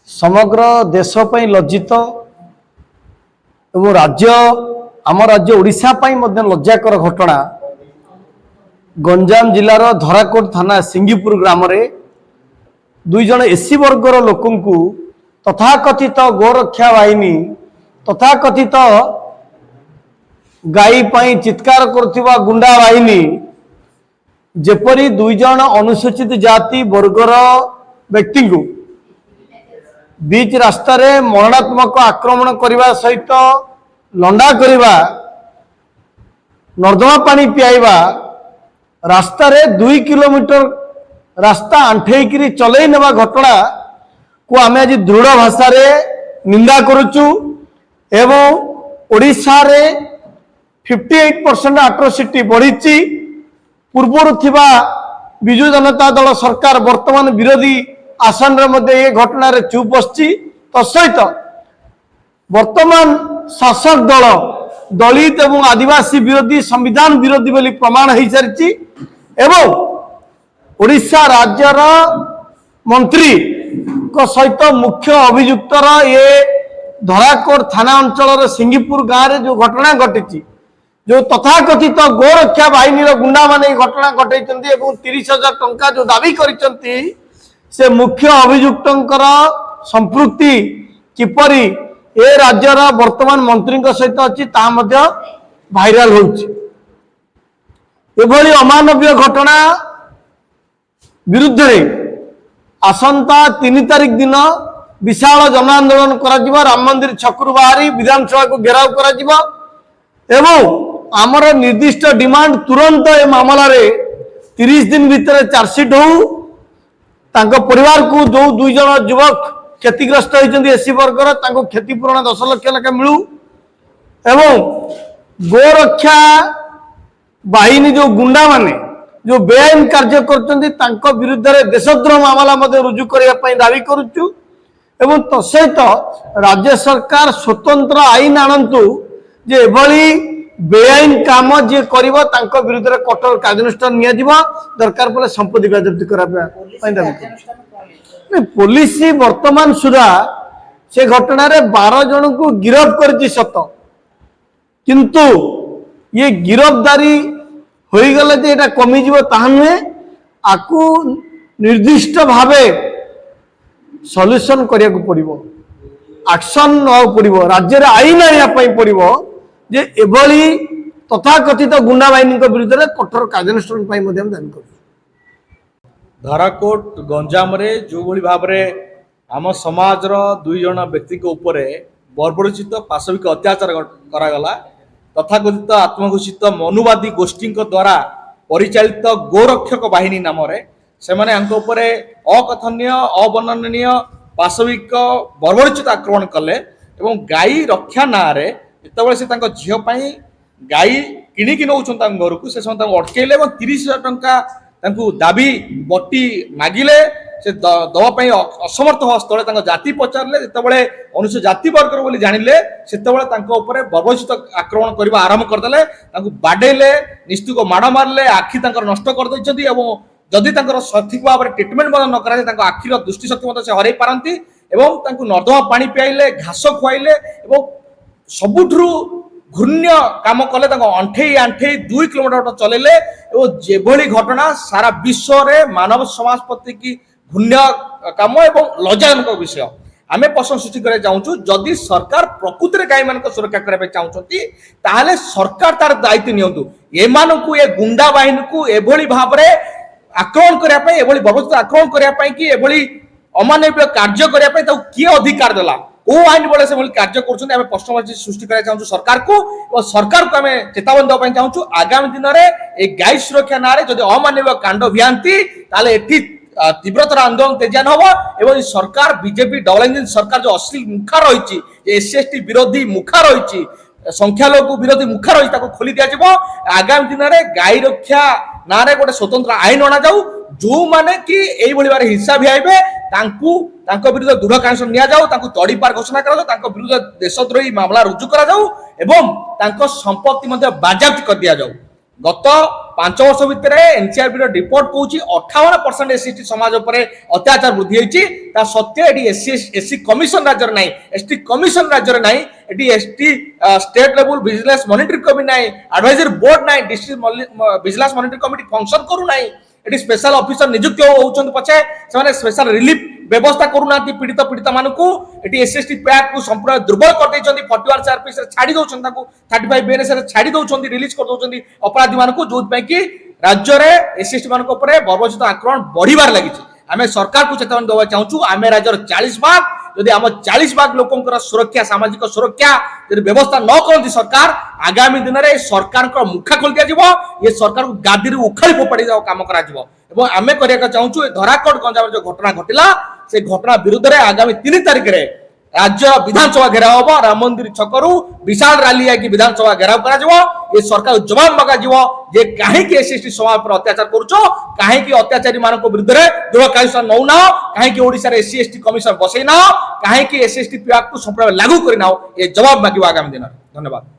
समग्र देश पई लज्जित एवं राज्य आम राज्य ओडिशा पई मध्य लज्जाकर घटना गंजाम जिलार धराकोट थाना सिंगीपुर ग्राम रे दुई जन एसी वर्गर लोकंकु तथाकथित गोरक्षा बाहिनी तथाकथित गाई पई चित्कार करथिबा गुंडा बाहिनी जेपरी दुई जन अनुसूचित जाति वर्गर व्यक्ति को बीच रास्ता रे मरणात्मक आक्रमण करने सहित लंडा करवा नर्दमा पानी पियाइबा रास्ता रे 2 किलोमीटर रास्ता आंठेइकरी चलई नेबा घटना को आमे आज दृढ़ भाषा रे निंदा करुचु एवं ओडिशा रे 58% एट्रोसिटी बढ़ी पूर्वर थिबा बिजु जनता दल सरकार वर्तमान विरोधी आसन रे मध्य ये घटना रे चुप बसची तसहित वर्तमान शासक दल दलित एवं आदिवासी विरोधी संविधान विरोधी बोली प्रमाण हो सारी एवं ओडिशा राज्यर मंत्री को सहित मुख्य अभियुक्तर ये धराकोट थाना अंचल सिंगीपुर गाँव रे जो घटना घटी जो तथाकथित गोरक्षा बाहिनी गुंडा माने घटना घटे 30,000 टंका जो दाबी करिसंती से मुख्य अभियुक्तंकर संपृक्ति किपरि ए राज्यर वर्तमान मंत्री सहित अच्छी ता मध्य भाइराल होउछि। एभली अमानवीय घटना विरुद्ध रे आसंता 3 तारिख दिन विशाल जन आंदोलन करा राम मंदिर छकरू बाहरी विधानसभा को घेराव करा एवं आमर निर्दिष्ट डिमांड तुरंत ए मामला रे 30 दिन भितर चार्जसीट हो तांको परिवार को जो 2 जन युवक क्षतिग्रस्त होती एसी वर्गर तांको क्षतिपूरण 10 लाख लेखा मिलू एवं गोरक्षा बाहिनी जो गुंडा माने जो बेआईन कार्य कर विरुद्ध रे देशद्रोह मामला मध्य रुजु करने दावी करुचु एवं तसहित राज्य सरकार स्वतंत्र आईन आणंतु जे एभली बेआईन काम जे करिवो तांको विरुद्ध रे कठोर कार्यानुष्ठान निया जिवो दरकार पले संपत्ति बाजप्त करा पुलिस वर्तमान सुधा से घटना रे 12 जन को गिरफ्त करछि सत किंतु ये गिरफ्तारी होई गले जे एटा कमी जिवो ताहा नुहे आकु निर्दिष्ट भावे सॉल्यूशन करिया को पड़िबो एक्शन न पड़िबो राज्य रे आईन आया पई पड़िबो जे एभली तथाकथित गुंडा बाहिनी विरुद्ध में कठोर कार्यानुष्ठान दाबी कर धराकोट गंजाम रे जो भली भाव आम समाज दुई जन व्यक्ति ऊपर बर्बरचित पाशविक अत्याचार करागला तथाकथित आत्मघोषित मनुवादी गोष्ठी द्वारा परिचालित गोरक्षक बाहिनी नाम से अकथनीय अवर्णनीय पाशविक बर्बरचित आक्रमण कले गाई रक्षा ना जिते से झील गाई किणिकी नौ घर को से अटकैले 30,000 टंका दाबी बटी मागिले से दवाई असमर्थ हवा स्थले जाति पचारे जिते अनुसूचित जाति वर्ग बोली जानिले से बर्बरचित आक्रमण करने आरंभ करदे बाडेले निस्तुक माड़ मारे आखि नष्ट करदे जदि सठिक भाव में ट्रिटमेंट न कर आखिर दृष्टि शक्ति से हर पारती नर्दमा पानी पियाइले घास खुआइले सबुठू घृण्य काम कले अंठे अंठे 2 किलोमीटर चलेले जेभली घटना सारा विश्व रे मानव समाज प्रति की घृण्य काम एवं लज्जाजनक विषय आमे प्रश्न सृष्टि करने चाहूँ जदि सरकार प्रकृति में गाई मान सुरक्षा करने चाहते ताहले सरकार तार दायित्व नियंतु एमानकु ए गुंडा बाहिनी को एभली भाव में आक्रमण करने बर्बरचित आक्रमण करने कि एभली अमानवीय कार्य करने किए अधिकार देला ओ आईन बड़े से कार्य कर प्रश्नवाची सृष्टि करना चाहूँ सरकार को आम चेतावनी देवाई चाहूँ आगामी दिन में गाई सुरक्षा ना जब अमानवीय कांड भियांती तीव्रतर आंदोलन तेजान हम एवं सरकार बीजेपी डबल इंजिन सरकार जो अश्लील मुखा रही SC/ST विरोधी मुखा रही संख्यालघु विरोधी मुखा रही खोली दिया आगामी दिन में गाई रक्षा ना गोटे स्वतंत्र आईन अणा जाऊ जो माने कि हिंसा भिआइबे विरुद्ध दृढ़ कार्यानुष्ठान निया जाऊ तड़ीपार घोषणा करा विरुद्ध देशद्रोही मामला रुजु करा जाऊ एवं संपत्ति बाजाप्त कर दिया जाऊ गत 5 वर्ष भितर एनसीआरबी रिपोर्ट कहूँ 58% एससी समाज उपर अत्याचार वृद्धि होती सत्य ये एससी कमिशन राज्य ना एसटी कमिशन राज्य ना ये ST state level vigilance monitoring committee ना एडवाइजरी बोर्ड ना district vigilance monitoring committee function करू ना ये स्पेशल ऑफिसर नियुक्त होउछन पछे से स्पेशल रिलीफ व्यवस्था करूना पीड़ित पीड़िता मानकू एटी एसएसटी पैक को संपूर्ण दुर्बल कर देछंती 41 आरपीएस रे छाडी दोछन ताकू 35 बीएनएस रे छाडी दोछंती रिलीज कर दोछंती अपराधी मानकू जो पई कि राज्य रे एसएसटी मानक ऊपर बर्बरचित आक्रमण बढ़िबार लागिछि आमे सरकार को चेतावनी देबा चाहूछु आमे राज्यर 40 भाग यदि आम 40 भाग लोकंकर सुरक्षा सामाजिक सुरक्षा यदि व्यवस्था न करती सरकार आगामी दिन में सरकार मुखा खोल दिया ये सरकार को गादी उखाड़ी फोपाड़ी काम करा आमे करने चाहूँ धराकोट गंजाम जो घटना घटिला से घटना विरुद्ध में आगामी 3 तारिख में राज्य विधानसभा घेराव हम राम मंदिर छकरू विशाल रैली आकि विधानसभा घेराव करा ये सरकार जवाब मगा जे कहीं एसएसटी समाज पर अत्याचार करुचो कहीं अत्याचारी मान विरुद्ध में दृढ़ कार्यानुष्ठान नौना कहीं ओडिशा रे एससी एसटी कमिशन बसैना कहीं एसएसटी विभाग को संपूर्ण लागू करना ये जवाब मांगे आगामी दिन। धन्यवाद।